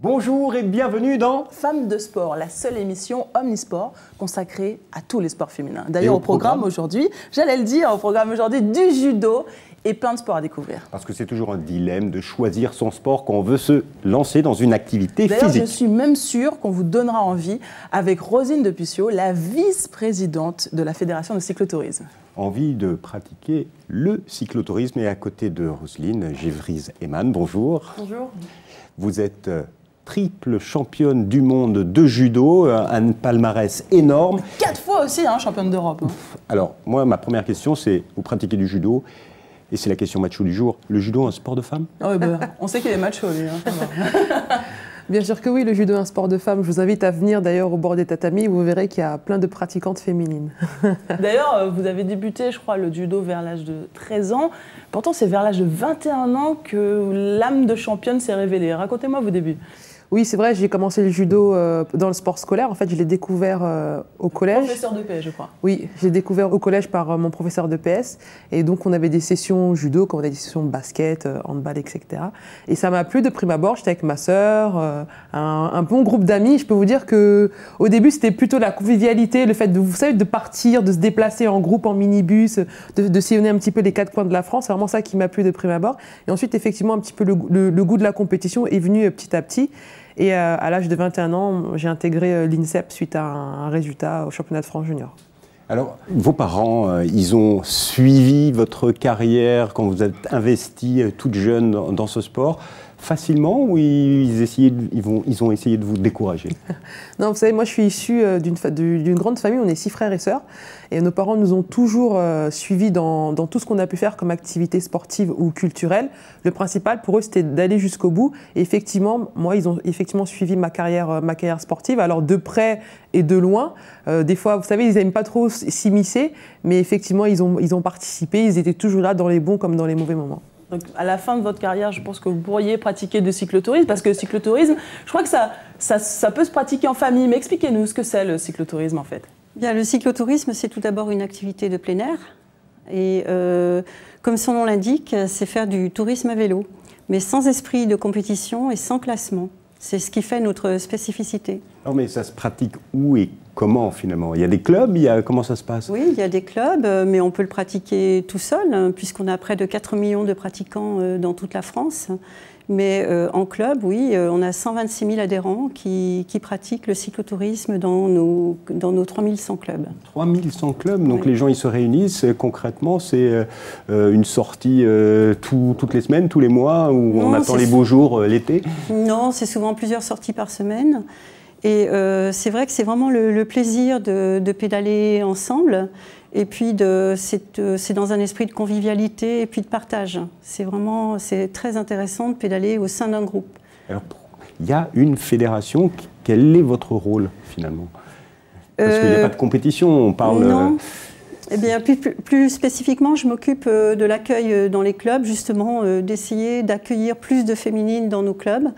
Bonjour et bienvenue dans Femmes de sport, la seule émission omnisport consacrée à tous les sports féminins. D'ailleurs, au programme aujourd'hui, j'allais le dire, au programme aujourd'hui du judo et plein de sports à découvrir. Parce que c'est toujours un dilemme de choisir son sport quand on veut se lancer dans une activité physique. D'ailleurs, je suis même sûre qu'on vous donnera envie avec Rosine Depucio, la vice-présidente de la Fédération de cyclotourisme. Envie de pratiquer le cyclotourisme et à côté de Roselyne Gévrise-Eman. Bonjour. Bonjour. Vous êtes triple championne du monde de judo, un palmarès énorme. 4 fois aussi championne d'Europe. Alors, moi, ma première question, c'est, vous pratiquez du judo, et c'est la question macho du jour. Le judo, un sport de femme? Oui, on sait qu'il est macho, lui. Bien sûr que oui, le judo est un sport de femme. Je vous invite à venir d'ailleurs au bord des tatamis, vous verrez qu'il y a plein de pratiquantes féminines. D'ailleurs, vous avez débuté, je crois, le judo vers l'âge de 13 ans. Pourtant, c'est vers l'âge de 21 ans que l'âme de championne s'est révélée. Racontez-moi vos débuts. Oui, c'est vrai, j'ai commencé le judo dans le sport scolaire. En fait, je l'ai découvert au collège. Professeur de PS, je crois. Oui, j'ai découvert au collège par mon professeur de PS. Et donc, on avait des sessions judo, comme on a des sessions basket, handball, etc. Et ça m'a plu de prime abord. J'étais avec ma sœur, un bon groupe d'amis. Je peux vous dire qu'au début, c'était plutôt la convivialité, le fait de, vous savez, de partir, de se déplacer en groupe, en minibus, de sillonner un petit peu les quatre coins de la France. C'est vraiment ça qui m'a plu de prime abord. Et ensuite, effectivement, un petit peu le goût de la compétition est venu petit à petit. Et à l'âge de 21 ans, j'ai intégré l'INSEP suite à un résultat au championnat de France junior. Alors, vos parents, ils ont suivi votre carrière quand vous êtes investie toute jeune dans ce sport facilement ou ils ont essayé de vous décourager? Non, vous savez, moi je suis issue d'une grande famille, on est 6 frères et sœurs, et nos parents nous ont toujours suivis dans tout ce qu'on a pu faire comme activité sportive ou culturelle. Le principal pour eux, c'était d'aller jusqu'au bout. Et effectivement, moi, ils ont effectivement suivi ma carrière sportive, alors de près et de loin. Des fois, vous savez, ils n'aiment pas trop s'immiscer, mais effectivement, ils ont participé, ils étaient toujours là dans les bons comme dans les mauvais moments. Donc, à la fin de votre carrière, je pense que vous pourriez pratiquer du cyclotourisme, parce que le cyclotourisme, je crois que ça peut se pratiquer en famille. Mais expliquez-nous ce que c'est le cyclotourisme, en fait. Bien, le cyclotourisme, c'est tout d'abord une activité de plein air. Et comme son nom l'indique, c'est faire du tourisme à vélo, mais sans esprit de compétition et sans classement. C'est ce qui fait notre spécificité. Non, mais ça se pratique où et comment finalement? Il y a des clubs, comment ça se passe? Oui, il y a des clubs, mais on peut le pratiquer tout seul, puisqu'on a près de 4 millions de pratiquants dans toute la France. Mais en club, oui, on a 126 000 adhérents qui pratiquent le cyclotourisme dans nos 3100 clubs. 3100 clubs, donc oui. Les gens ils se réunissent, concrètement c'est une sortie toutes les semaines, tous les mois, où on attend les beaux jours l'été? Non, c'est souvent plusieurs sorties par semaine. Et c'est vrai que c'est vraiment le plaisir de pédaler ensemble. Et puis, c'est dans un esprit de convivialité et puis de partage. C'est très intéressant de pédaler au sein d'un groupe. Alors, il y a une fédération. Quel est votre rôle, finalement? Parce qu'il n'y a pas de compétition, on parle... Non. Eh bien, plus spécifiquement, je m'occupe de l'accueil dans les clubs, justement, d'essayer d'accueillir plus de féminines dans nos clubs.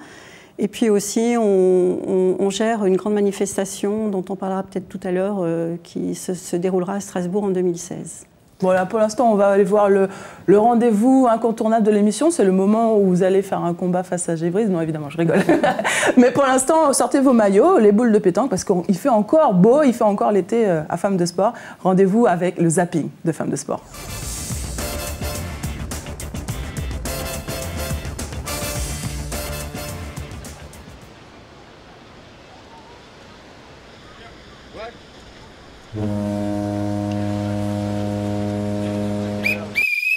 Et puis aussi, on gère une grande manifestation dont on parlera peut-être tout à l'heure, qui se déroulera à Strasbourg en 2016. Voilà, pour l'instant, on va aller voir le rendez-vous incontournable de l'émission. C'est le moment où vous allez faire un combat face à Gévrise. Non, évidemment, je rigole. Mais pour l'instant, sortez vos maillots, les boules de pétanque, parce qu'il fait encore beau, il fait encore l'été à Femmes de Sport. Rendez-vous avec le zapping de Femmes de Sport.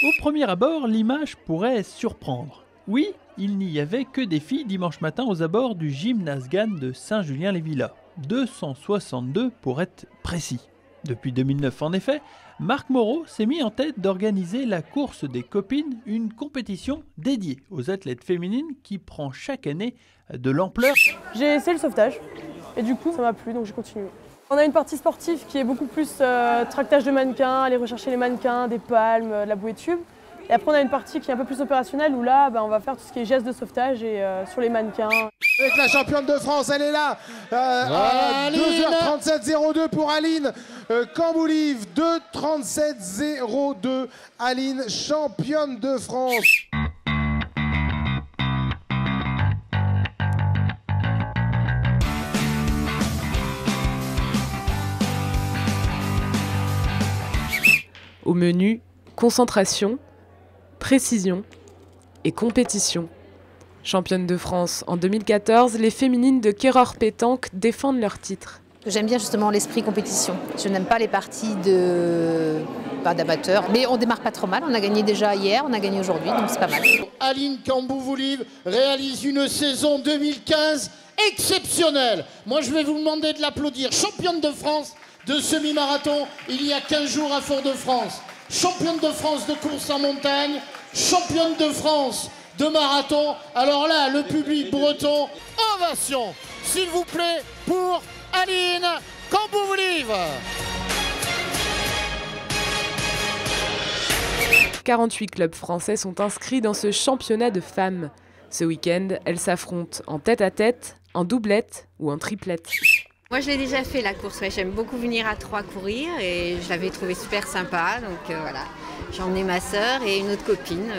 Au premier abord, l'image pourrait surprendre. Oui, il n'y avait que des filles dimanche matin aux abords du Gymnase Gann de Saint-Julien-les-Villas. 262 pour être précis. Depuis 2009 en effet, Marc Moreau s'est mis en tête d'organiser la course des copines, une compétition dédiée aux athlètes féminines qui prend chaque année de l'ampleur. J'ai essayé le sauvetage et du coup ça m'a plu donc j'ai continué. On a une partie sportive qui est beaucoup plus tractage de mannequins, aller rechercher les mannequins, des palmes, de la bouée de tube. Et après on a une partie qui est un peu plus opérationnelle où là on va faire tout ce qui est gestes de sauvetage et sur les mannequins. Avec la championne de France, elle est là, 2h37.02 pour Aline Camboulive, 2h37.02, Aline, championne de France. Au menu, concentration, précision et compétition. Championnes de France en 2014, les féminines de Kerreur Pétanque défendent leur titre. J'aime bien justement l'esprit compétition. Je n'aime pas les parties d'amateurs, mais on démarre pas trop mal. On a gagné déjà hier, on a gagné aujourd'hui, donc c'est pas mal. Aline Cambou-Voulive réalise une saison 2015 exceptionnelle. Moi, je vais vous demander de l'applaudir. Championne de France de semi-marathon il y a 15 jours à Fort-de-France. Championne de France de course en montagne. Championne de France de marathon. Alors là, le public breton, ovation, s'il vous plaît, pour Aline Cambou-Voulive. 48 clubs français sont inscrits dans ce championnat de femmes. Ce week-end, elles s'affrontent en tête-à-tête, en doublette ou en triplette. Moi, je l'ai déjà fait la course. Ouais, j'aime beaucoup venir à 3 courir et je l'avais trouvé super sympa. Donc voilà, j'ai emmené ma sœur et une autre copine.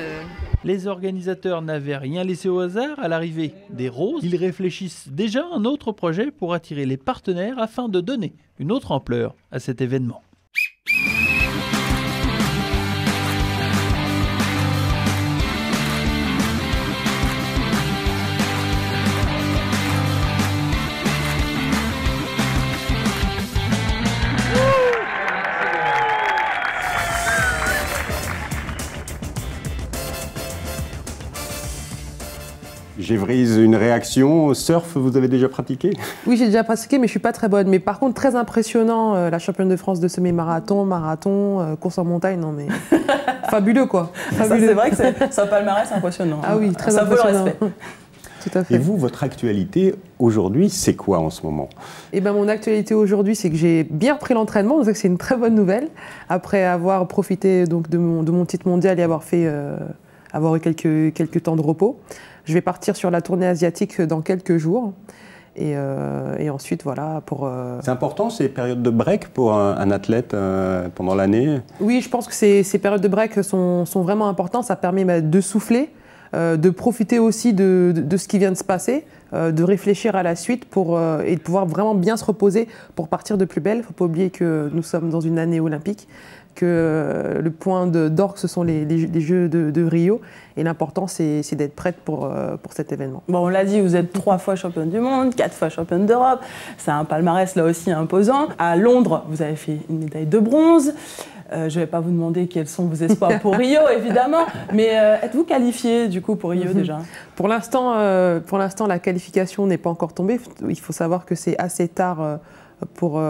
Les organisateurs n'avaient rien laissé au hasard à l'arrivée des roses. Ils réfléchissent déjà à un autre projet pour attirer les partenaires afin de donner une autre ampleur à cet événement. Gévrise, une réaction. Surf, vous avez déjà pratiqué? Oui, j'ai déjà pratiqué, mais je ne suis pas très bonne. Mais par contre, très impressionnant, la championne de France de semi-marathon, marathon, course en montagne, non mais fabuleux quoi. Fabuleux. C'est vrai que c'est un palmarès impressionnant. Ah oui, très ça impressionnant. vaut le respect. Tout à fait. Et vous, votre actualité aujourd'hui, c'est quoi en ce moment? Eh ben, mon actualité aujourd'hui, c'est que j'ai bien repris l'entraînement, donc c'est une très bonne nouvelle. Après avoir profité donc, de mon titre mondial et avoir eu quelques temps de repos. Je vais partir sur la tournée asiatique dans quelques jours. Et ensuite, voilà, pour... C'est important, ces périodes de break pour un athlète pendant l'année? Oui, je pense que ces périodes de break sont vraiment importantes. Ça permet de souffler, de profiter aussi de ce qui vient de se passer, de réfléchir à la suite et de pouvoir vraiment bien se reposer pour partir de plus belle. Il ne faut pas oublier que nous sommes dans une année olympique, que le point d'orgue, ce sont les Jeux de Rio. Et l'important, c'est d'être prête pour cet événement. Bon, on l'a dit, vous êtes 3 fois championne du monde, 4 fois championne d'Europe. C'est un palmarès là aussi imposant. À Londres, vous avez fait une médaille de bronze. Je ne vais pas vous demander quels sont vos espoirs pour Rio, évidemment. Mais êtes-vous qualifiée, du coup, pour Rio déjà? Pour l'instant, la qualification n'est pas encore tombée. Il faut savoir que c'est assez tard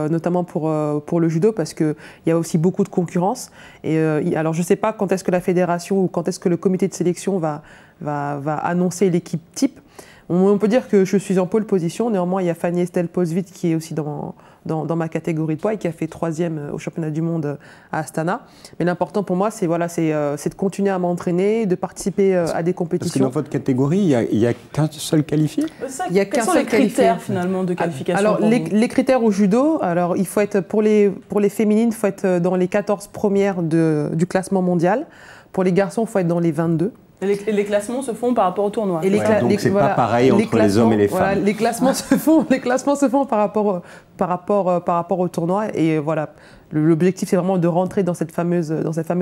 notamment pour le judo, parce qu'il y a aussi beaucoup de concurrence. Et, alors je ne sais pas quand est-ce que la fédération ou quand est-ce que le comité de sélection va annoncer l'équipe type. On peut dire que je suis en pole position. Néanmoins, il y a Fanny Estelle Posvit qui est aussi dans ma catégorie de poids et qui a fait 3e au championnat du monde à Astana. Mais l'important pour moi, c'est de continuer à m'entraîner, de participer à des compétitions. Parce que dans votre catégorie, il n'y a qu'un seul qualifié? Il y a Quels sont les critères finalement de qualification? Alors les critères au judo, alors il faut être pour les féminines, il faut être dans les 14 premières du classement mondial. Pour les garçons, il faut être dans les 22. Et les classements se font par rapport au tournoi. Donc c'est pas pareil entre les hommes et les femmes. Voilà, les classements se font par rapport au tournoi. Et voilà, l'objectif c'est vraiment de rentrer dans cette fameuse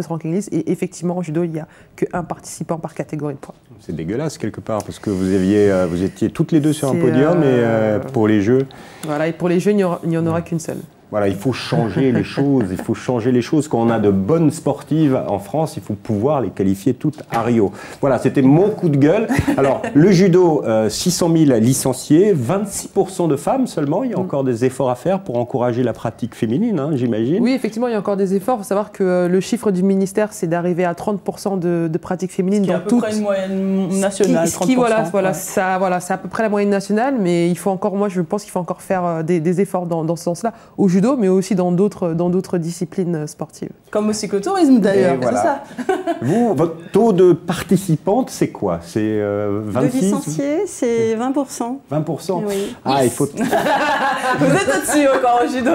ranking list. Et effectivement, en judo, il n'y a qu'un participant par catégorie de poids. C'est dégueulasse quelque part, parce que vous étiez toutes les deux sur un podium, et pour les Jeux... Voilà, et pour les Jeux, il n'y en aura qu'une seule. Voilà, il faut changer les choses. Il faut changer les choses. Quand on a de bonnes sportives en France, il faut pouvoir les qualifier toutes à Rio. Voilà, c'était mon coup de gueule. Alors, le judo, 600 000 licenciés, 26% de femmes seulement. Il y a encore des efforts à faire pour encourager la pratique féminine, hein, j'imagine. Oui, effectivement, il y a encore des efforts. Il faut savoir que le chiffre du ministère, c'est d'arriver à 30% de pratique féminine dans toutes. C'est à peu près une moyenne nationale. 30%. C'est à peu près la moyenne nationale, mais il faut encore, moi, je pense qu'il faut encore faire des efforts dans ce sens-là. Au judo, mais aussi dans d'autres disciplines sportives. Comme au cyclotourisme d'ailleurs, voilà. C'est ça. Vous, votre taux de participante, c'est quoi? C'est 26? De licenciés, c'est 20%. 20%? Oui. Ah, il faut... Vous êtes au-dessus encore au judo.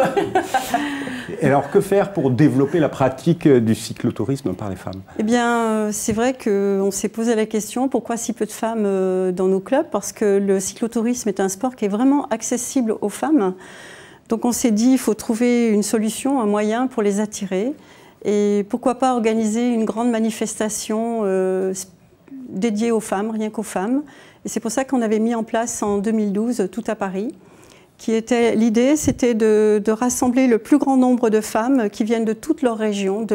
Et alors, que faire pour développer la pratique du cyclotourisme par les femmes? Eh bien, c'est vrai qu'on s'est posé la question, pourquoi si peu de femmes dans nos clubs? Parce que le cyclotourisme est un sport qui est vraiment accessible aux femmes. Donc on s'est dit, il faut trouver une solution, un moyen pour les attirer. Et pourquoi pas organiser une grande manifestation dédiée aux femmes, rien qu'aux femmes. Et c'est pour ça qu'on avait mis en place en 2012 Tout à Paris. L'idée, c'était de rassembler le plus grand nombre de femmes qui viennent de toutes leurs régions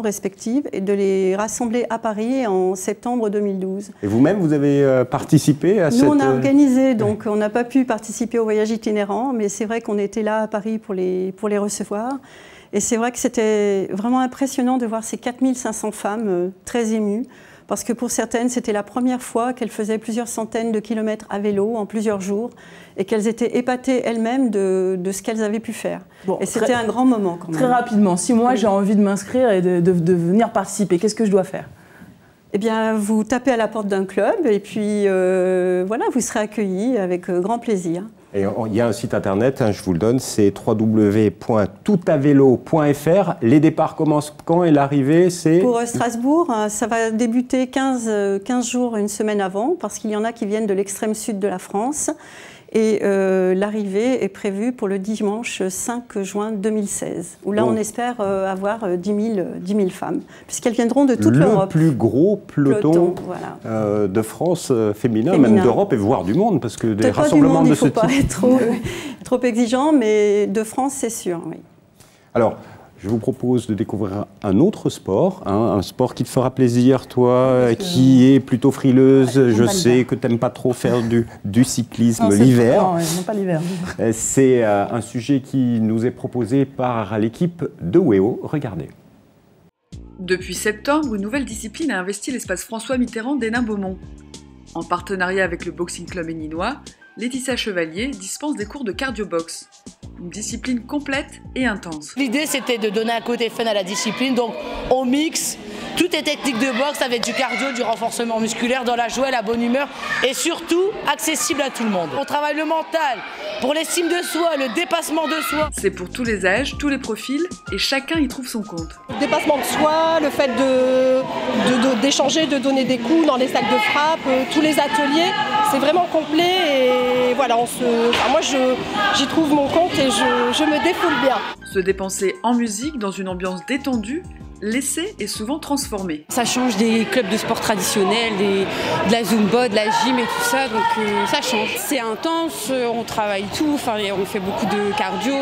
respectives, et de les rassembler à Paris en septembre 2012. Et vous-même, vous avez participé à cette... Nous, on a organisé, donc on n'a pas pu participer au voyage itinérant, mais c'est vrai qu'on était là à Paris pour les recevoir. Et c'est vrai que c'était vraiment impressionnant de voir ces 4500 femmes très émues, parce que pour certaines, c'était la première fois qu'elles faisaient plusieurs centaines de kilomètres à vélo en plusieurs jours, et qu'elles étaient épatées elles-mêmes de ce qu'elles avaient pu faire. Bon, et c'était un grand moment quand même. Très rapidement, si moi j'ai envie de m'inscrire et de venir participer, qu'est-ce que je dois faire? Eh bien, vous tapez à la porte d'un club et puis voilà, vous serez accueillis avec grand plaisir. Et il y a un site internet, je vous le donne, c'est www.toutavélo.fr. Les départs commencent quand et l'arrivée, c'est... Pour Strasbourg, ça va débuter 15 jours, une semaine avant, parce qu'il y en a qui viennent de l'extrême sud de la France. Et l'arrivée est prévue pour le dimanche 5 juin 2016, où là on espère avoir 10 000 femmes, puisqu'elles viendront de toute l'Europe. Le plus gros peloton voilà. De France féminin, même d'Europe et voire du monde, parce que des rassemblements de ce type... Il ne faut pas être trop exigeant, mais de France c'est sûr, oui. Alors, je vous propose de découvrir un autre sport, un sport qui te fera plaisir, toi, qui est plutôt frileuse. Je sais que tu n'aimes pas trop faire du cyclisme l'hiver. Non, pas l'hiver. C'est un sujet qui nous est proposé par l'équipe de WEO. Regardez. Depuis septembre, une nouvelle discipline a investi l'espace François Mitterrand d'Hénin-Beaumont. En partenariat avec le Boxing Club héninois, Laetitia Chevalier dispense des cours de cardio-box. Une discipline complète et intense. L'idée, c'était de donner un côté fun à la discipline, donc on mixe toutes les techniques de boxe avec du cardio, du renforcement musculaire, dans la joie, la bonne humeur et surtout accessible à tout le monde. On travaille le mental, pour l'estime de soi, le dépassement de soi. C'est pour tous les âges, tous les profils et chacun y trouve son compte. Le dépassement de soi, le fait d'échanger, de donner des coups dans les sacs de frappe, tous les ateliers, c'est vraiment complet et voilà, moi j'y trouve mon compte et je me défoule bien. Se dépenser en musique dans une ambiance détendue, l'essai est souvent transformé. Ça change des clubs de sport traditionnels, de la Zumba, de la gym et tout ça, donc ça change. C'est intense, on travaille tout, on fait beaucoup de cardio,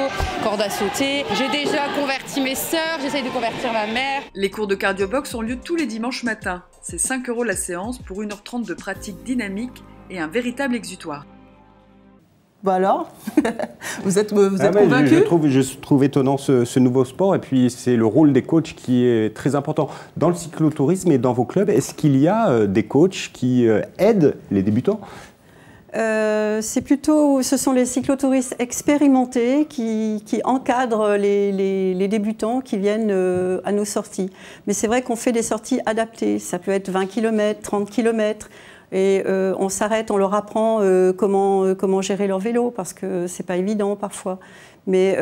corde à sauter. J'ai déjà converti mes sœurs, j'essaye de convertir ma mère. Les cours de cardio-box ont lieu tous les dimanches matins. C'est 5 € la séance pour 1h30 de pratique dynamique et un véritable exutoire. Bah alors, vous êtes convaincu? Je trouve étonnant ce nouveau sport, et puis c'est le rôle des coachs qui est très important. Dans le cyclotourisme et dans vos clubs, est-ce qu'il y a des coachs qui aident les débutants? Ce sont les cyclotouristes expérimentés qui encadrent les débutants qui viennent à nos sorties. Mais c'est vrai qu'on fait des sorties adaptées, ça peut être 20 km, 30 km. Et on s'arrête, on leur apprend comment gérer leur vélo, parce que c'est pas évident parfois. Mais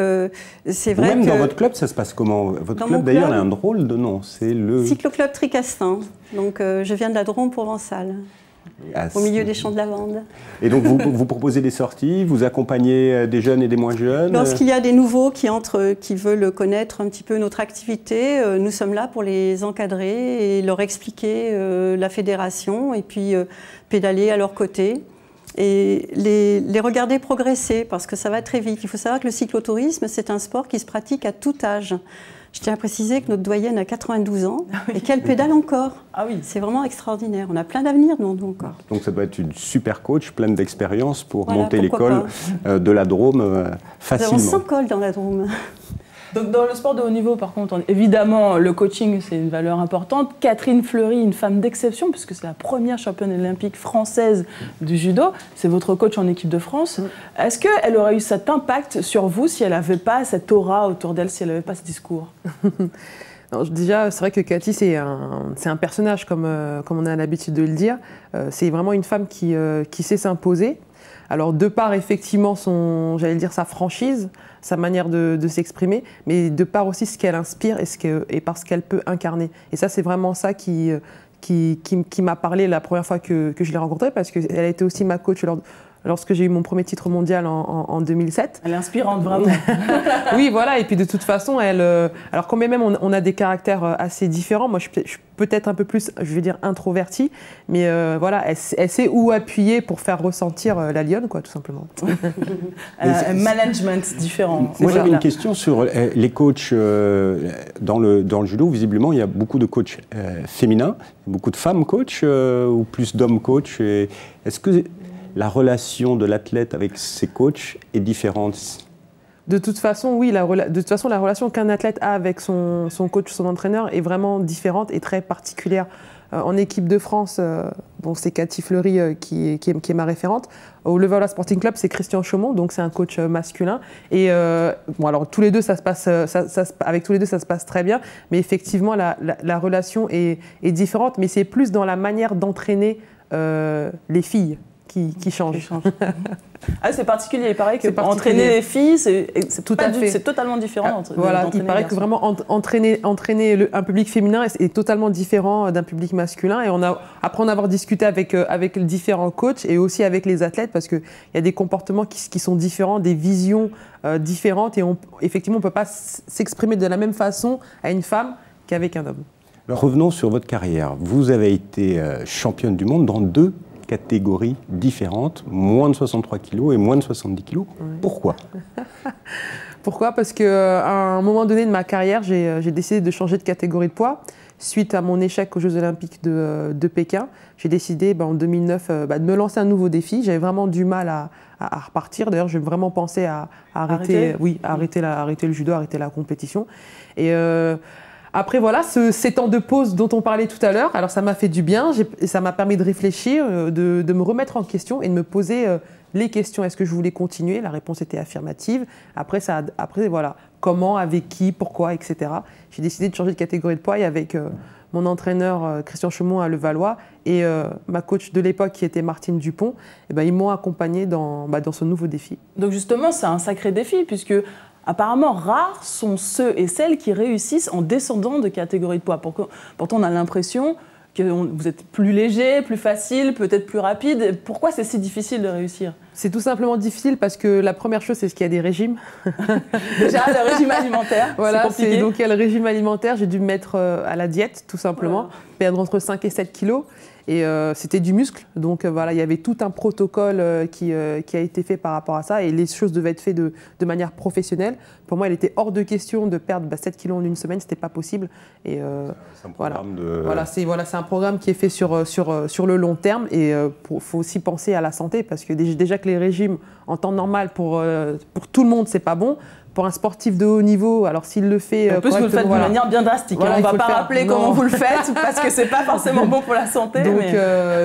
c'est vrai que... Même dans votre club, ça se passe comment? Votre club, d'ailleurs, a un drôle de nom, c'est le... Cycloclub Tricastin. Donc je viens de la Drôme provençale, au milieu des champs de lavande. Et donc vous proposez des sorties, vous accompagnez des jeunes et des moins jeunes? Lorsqu'il y a des nouveaux qui entrent, qui veulent connaître un petit peu notre activité, nous sommes là pour les encadrer et leur expliquer la fédération, et puis pédaler à leur côté et les regarder progresser, parce que ça va très vite. Il faut savoir que le cyclotourisme, c'est un sport qui se pratique à tout âge. Je tiens à préciser que notre doyenne a 92 ans et qu'elle pédale encore. Ah oui. C'est vraiment extraordinaire. On a plein d'avenir, nous encore. Donc ça doit être une super coach, pleine d'expérience pour monter l'école de la Drôme facilement. Nous avons 100 cols dans la Drôme. Donc dans le sport de haut niveau, par contre, évidemment, le coaching, c'est une valeur importante. Catherine Fleury, une femme d'exception, puisque c'est la première championne olympique française du judo. C'est votre coach en équipe de France. Est-ce qu'elle aurait eu cet impact sur vous si elle n'avait pas cette aura autour d'elle, si elle n'avait pas ce discours? Alors, déjà, c'est vrai que Cathy, c'est un personnage, comme on a l'habitude de le dire. C'est vraiment une femme qui sait s'imposer. Alors, de par effectivement sa franchise, sa manière de s'exprimer, mais de par aussi ce qu'elle inspire et par ce qu'elle peut incarner. Et ça, c'est vraiment ça qui m'a parlé la première fois que je l'ai rencontrée, parce qu'elle a été aussi ma coach lorsque j'ai eu mon premier titre mondial en 2007. Elle est inspirante, vraiment. Oui, voilà, et puis de toute façon, alors quand même on a des caractères assez différents, moi je suis peut-être un peu plus, je vais dire, introvertie, mais voilà, elle sait où appuyer pour faire ressentir la lionne, quoi, tout simplement. Un management différent. Moi j'avais une question sur les coachs dans le judo. Visiblement, il y a beaucoup de coachs féminins, beaucoup de femmes coachs ou plus d'hommes coachs. Est-ce que la relation de l'athlète avec ses coachs est différente? De toute façon, oui. La relation qu'un athlète a avec son coach, son entraîneur, est vraiment différente et très particulière. En équipe de France, bon, c'est Cathy Fleury qui est ma référente. Au Levallois Sporting Club, c'est Christian Chaumont, donc c'est un coach masculin. Et bon, alors tous les deux, avec tous les deux, ça se passe très bien. Mais effectivement, la relation est différente. Mais c'est plus dans la manière d'entraîner les filles qui change. Ah, c'est particulier. Il paraît que entraîner les filles, c'est totalement différent. Voilà, il paraît que vraiment entraîner un public féminin est totalement différent d'un public masculin. Et après en avoir discuté avec différents coachs et aussi avec les athlètes, parce qu'il y a des comportements qui sont différents, des visions différentes. Et effectivement, on ne peut pas s'exprimer de la même façon à une femme qu'avec un homme. Alors, revenons sur votre carrière. Vous avez été championne du monde dans 2 catégories différentes, moins de 63 kg et moins de 70 kg. Oui. Pourquoi? Pourquoi? Parce qu'à un moment donné de ma carrière, j'ai décidé de changer de catégorie de poids. Suite à mon échec aux Jeux Olympiques de Pékin, j'ai décidé en 2009 de me lancer un nouveau défi. J'avais vraiment du mal à repartir. D'ailleurs, j'ai vraiment pensé à arrêter le judo, arrêter la compétition. Et après, voilà, ces temps de pause dont on parlait tout à l'heure, alors ça m'a fait du bien, ça m'a permis de réfléchir, de me remettre en question et de me poser les questions. Est-ce que je voulais continuer? La réponse était affirmative. Après, voilà, comment, avec qui, pourquoi, etc. J'ai décidé de changer de catégorie de poids et avec mon entraîneur Christian Chaumont à Levallois et ma coach de l'époque qui était Martine Dupont, ils m'ont accompagnée dans ce nouveau défi. Donc justement, c'est un sacré défi puisque apparemment, rares sont ceux et celles qui réussissent en descendant de catégorie de poids. Pourtant, on a l'impression que vous êtes plus léger, plus facile, peut-être plus rapide. Pourquoi c'est si difficile de réussir? C'est tout simplement difficile parce que la première chose, c'est qu'il y a des régimes. Déjà, le régime alimentaire, voilà, c'est compliqué. Donc il y a le régime alimentaire, j'ai dû me mettre à la diète, tout simplement, perdre entre 5 et 7 kilos. Et c'était du muscle, donc voilà, il y avait tout un protocole qui a été fait par rapport à ça et les choses devaient être faites de manière professionnelle. Pour moi, il était hors de question de perdre 7 kilos en une semaine, c'était pas possible. Et c'est un programme qui est fait sur le long terme et faut aussi penser à la santé parce que déjà que les régimes en temps normal pour tout le monde, c'est pas bon. Pour un sportif de haut niveau, alors s'il le fait en plus vous le faites de manière bien drastique. Voilà, on ne va pas rappeler comment vous le faites parce que c'est pas forcément bon pour la santé. Donc,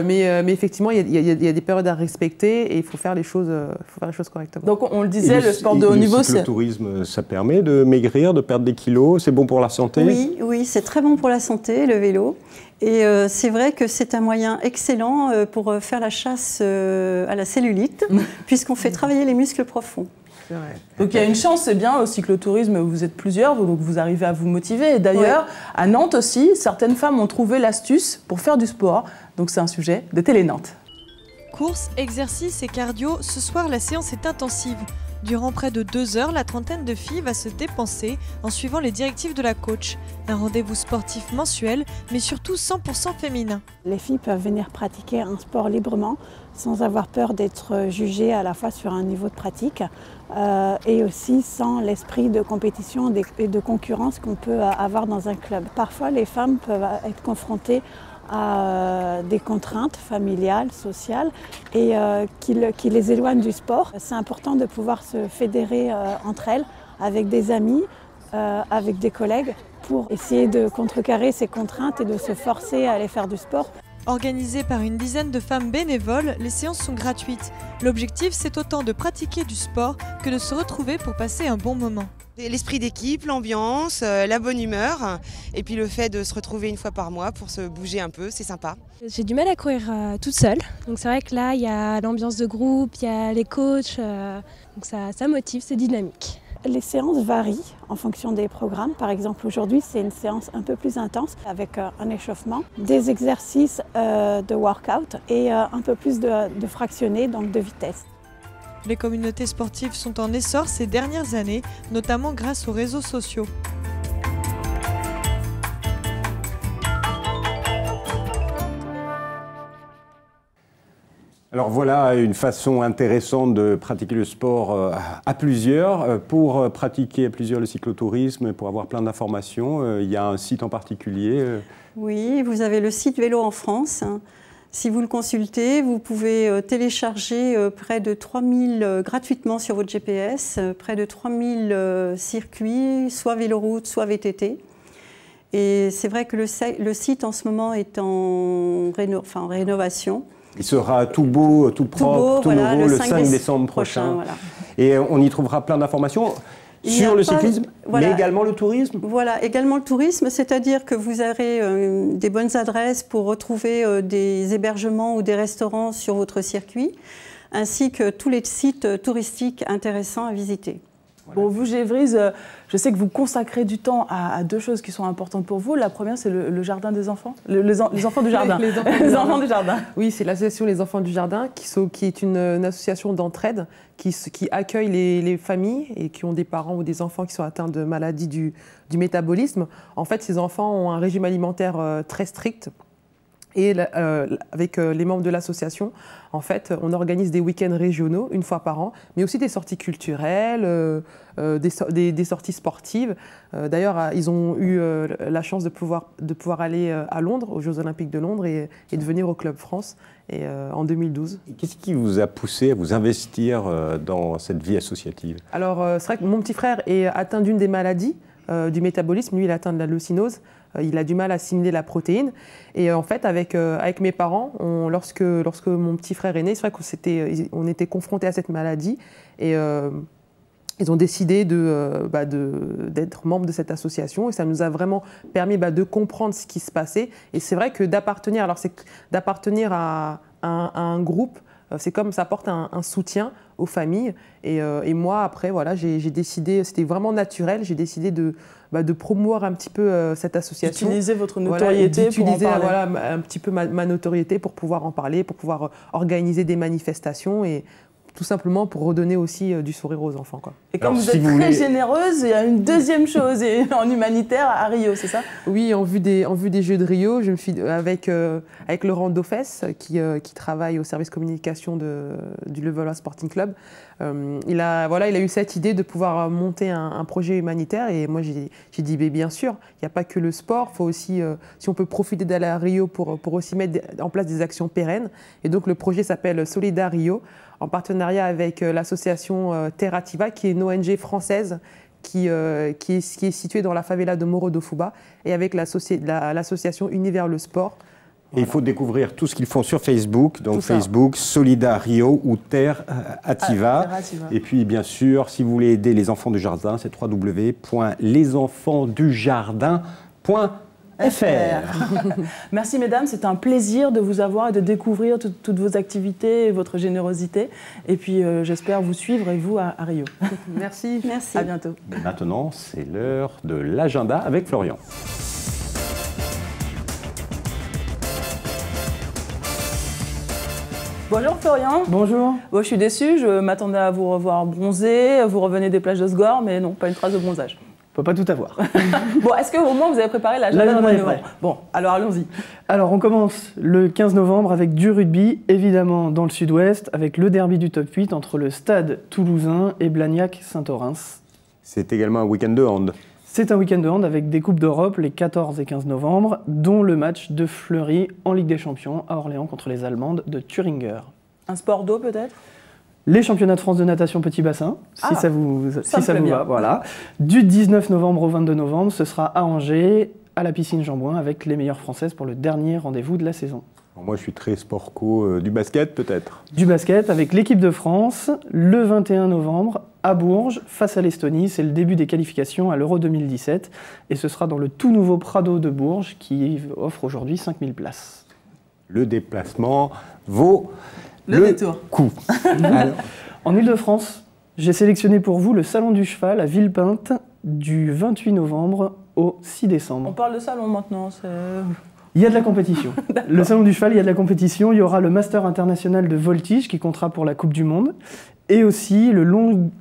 mais effectivement, il y a des périodes à respecter et il faut faire les choses correctement. Donc on le disait, le sport de haut niveau, c'est... Le cyclotourisme, ça permet de maigrir, de perdre des kilos, c'est bon pour la santé? Oui, c'est très bon pour la santé, le vélo. Et c'est vrai que c'est un moyen excellent pour faire la chasse à la cellulite, puisqu'on fait travailler les muscles profonds. Donc il y a une chance, c'est bien, au cyclotourisme, vous êtes plusieurs, donc vous arrivez à vous motiver. Et d'ailleurs, à Nantes aussi, certaines femmes ont trouvé l'astuce pour faire du sport. Donc c'est un sujet de Télé Nantes. Course, exercice et cardio, ce soir la séance est intensive. Durant près de 2 heures, la trentaine de filles va se dépenser en suivant les directives de la coach. Un rendez-vous sportif mensuel, mais surtout 100% féminin. Les filles peuvent venir pratiquer un sport librement, sans avoir peur d'être jugées à la fois sur un niveau de pratique et aussi sans l'esprit de compétition et de concurrence qu'on peut avoir dans un club. Parfois, les femmes peuvent être confrontées à des contraintes familiales, sociales et qui les éloignent du sport. C'est important de pouvoir se fédérer entre elles avec des amis, avec des collègues pour essayer de contrecarrer ces contraintes et de se forcer à aller faire du sport. Organisées par une dizaine de femmes bénévoles, les séances sont gratuites. L'objectif, c'est autant de pratiquer du sport que de se retrouver pour passer un bon moment. L'esprit d'équipe, l'ambiance, la bonne humeur et puis le fait de se retrouver une fois par mois pour se bouger un peu, c'est sympa. J'ai du mal à courir toute seule, donc c'est vrai que là il y a l'ambiance de groupe, il y a les coachs, donc ça motive, c'est dynamique. Les séances varient en fonction des programmes. Par exemple, aujourd'hui, c'est une séance un peu plus intense avec un échauffement, des exercices de workout et un peu plus de fractionné, donc de vitesse. Les communautés sportives sont en essor ces dernières années, notamment grâce aux réseaux sociaux. Alors voilà une façon intéressante de pratiquer le sport à plusieurs. Pour pratiquer à plusieurs le cyclotourisme, pour avoir plein d'informations, il y a un site en particulier. Oui, vous avez le site Vélo en France. Si vous le consultez, vous pouvez télécharger près de 3000 gratuitement sur votre GPS, près de 3000 circuits, soit véloroute, soit VTT. Et c'est vrai que le site en ce moment est en rénovation. Il sera tout beau, tout propre, tout voilà, nouveau le 5 décembre prochain. Voilà. Et on y trouvera plein d'informations sur le cyclisme, mais également le tourisme. Voilà, également le tourisme, c'est-à-dire que vous aurez des bonnes adresses pour retrouver des hébergements ou des restaurants sur votre circuit, ainsi que tous les sites touristiques intéressants à visiter. Bon, vous, Gévrise, je sais que vous consacrez du temps à deux choses qui sont importantes pour vous. La première, c'est le jardin des enfants, les enfants du jardin. Les enfants du jardin. Oui, c'est l'association Les Enfants du Jardin, qui est une association d'entraide qui accueille les familles et qui ont des parents ou des enfants qui sont atteints de maladies du métabolisme. En fait, ces enfants ont un régime alimentaire très strict. Et avec les membres de l'association, en fait, on organise des week-ends régionaux une fois par an, mais aussi des sorties culturelles, des sorties sportives. D'ailleurs, ils ont eu la chance de pouvoir aller à Londres, aux Jeux Olympiques de Londres, et de venir au Club France en 2012. Qu'est-ce qui vous a poussé à vous investir dans cette vie associative? Alors, c'est vrai que mon petit frère est atteint d'une des maladies du métabolisme. Lui, il est atteint de la leucinose. Il a du mal à assimiler la protéine. Et en fait, avec mes parents, lorsque mon petit frère est né, c'est vrai qu'on était confrontés à cette maladie. Et ils ont décidé d'être membres de cette association. Et ça nous a vraiment permis de comprendre ce qui se passait. Et c'est vrai que d'appartenir à un groupe, c'est comme ça apporte un soutien aux familles. Et moi, après, voilà, j'ai décidé, c'était vraiment naturel, j'ai décidé de promouvoir un petit peu cette association. D'utiliser votre notoriété d'utiliser, pour en parler. Voilà, un petit peu ma notoriété pour pouvoir en parler, pour pouvoir organiser des manifestations et tout simplement pour redonner aussi du sourire aux enfants, quoi. Et comme vous êtes très généreuse, il y a une deuxième chose en humanitaire à Rio, c'est ça? Oui, en vue des Jeux de Rio, je me suis avec Laurent Dauphès qui travaille au service communication du Levallois Sporting Club. Il a eu cette idée de pouvoir monter un projet humanitaire et moi j'ai dit bien sûr, il n'y a pas que le sport, faut aussi si on peut profiter d'aller à Rio pour aussi mettre en place des actions pérennes. Et donc le projet s'appelle Solidar Rio, en partenariat avec l'association Terrativa, qui est une ONG française qui est située dans la favela de Morro do Fubá, et avec l'association Univers le Sport. Et il faut découvrir tout ce qu'ils font sur Facebook, donc Facebook, Solidar Rio ou Terrativa. Et puis bien sûr, si vous voulez aider les enfants du jardin, c'est www.lesenfantsdujardin.fr. Merci mesdames, c'est un plaisir de vous avoir et de découvrir toutes vos activités et votre générosité. Et puis j'espère vous suivre et vous à Rio. Merci. À bientôt. Maintenant, c'est l'heure de l'agenda avec Florian. Bonjour Florian. Bonjour. Bon, je suis déçue, je m'attendais à vous revoir bronzé, vous revenez des plages de Sgor, mais non, pas une trace de bronzage. On peut pas tout avoir. Bon, est-ce qu'au moins vous avez préparé l'agenda de novembre? Bon, alors allons-y. Alors on commence le 15 novembre avec du rugby, évidemment dans le sud-ouest, avec le derby du top 8 entre le Stade Toulousain et Blagnac-Saint-Orens. C'est également un week-end de hand. C'est un week-end de hand avec des Coupes d'Europe les 14 et 15 novembre, dont le match de Fleury en Ligue des Champions à Orléans contre les Allemandes de Thüringer. Un sport d'eau peut-être? Les championnats de France de natation petit bassin, si ça vous va. Voilà. Du 19 novembre au 22 novembre, ce sera à Angers, à la piscine Jean-Bouin, avec les meilleures Françaises pour le dernier rendez-vous de la saison. Moi, je suis très sport-co, du basket peut-être. Du basket avec l'équipe de France, le 21 novembre, à Bourges, face à l'Estonie. C'est le début des qualifications à l'Euro 2017. Et ce sera dans le tout nouveau Prado de Bourges, qui offre aujourd'hui 5000 places. Le déplacement vaut le détour. Coût. Alors, en Ile-de-France, J'ai sélectionné pour vous le Salon du Cheval à Villepinte du 28 novembre au 6 décembre. On parle de salon maintenant. Il y a de la compétition. Le Salon du Cheval, il y a de la compétition. Il y aura le Master international de voltige qui comptera pour la Coupe du Monde. Et aussi le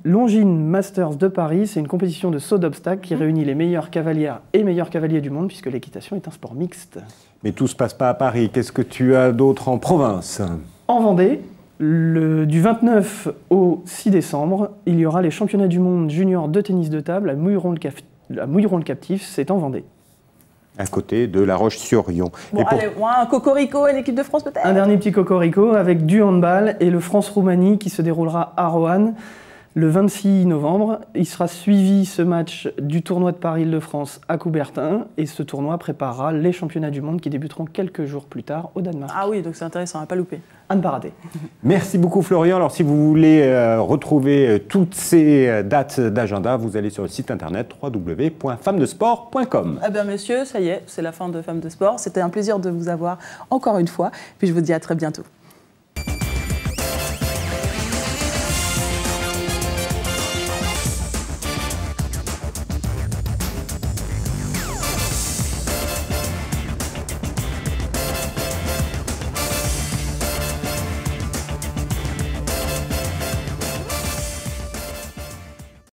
Longines Masters de Paris. C'est une compétition de saut d'obstacles qui réunit les meilleures cavalières et meilleurs cavaliers du monde puisque l'équitation est un sport mixte. Mais tout ne se passe pas à Paris. Qu'est-ce que tu as d'autre en province? En Vendée, du 29 au 6 décembre, il y aura les championnats du monde junior de tennis de table à Mouilleron-le-Captif. C'est en Vendée. À côté de La Roche-sur-Yon. Bon, allez, un cocorico et l'équipe de France peut-être. Un dernier petit cocorico avec du handball et le France-Roumanie qui se déroulera à Roanne le 26 novembre. Il sera suivi ce match du tournoi de Paris-Île-de-France à Coubertin et ce tournoi préparera les championnats du monde qui débuteront quelques jours plus tard au Danemark. Ah oui, donc c'est intéressant, à ne pas louper. À ne pas rater. Merci beaucoup Florian. Alors si vous voulez retrouver toutes ces dates d'agenda, vous allez sur le site internet www.femmedesport.com. Eh bien messieurs, ça y est, c'est la fin de Femmes de Sport. C'était un plaisir de vous avoir encore une fois. Puis je vous dis à très bientôt.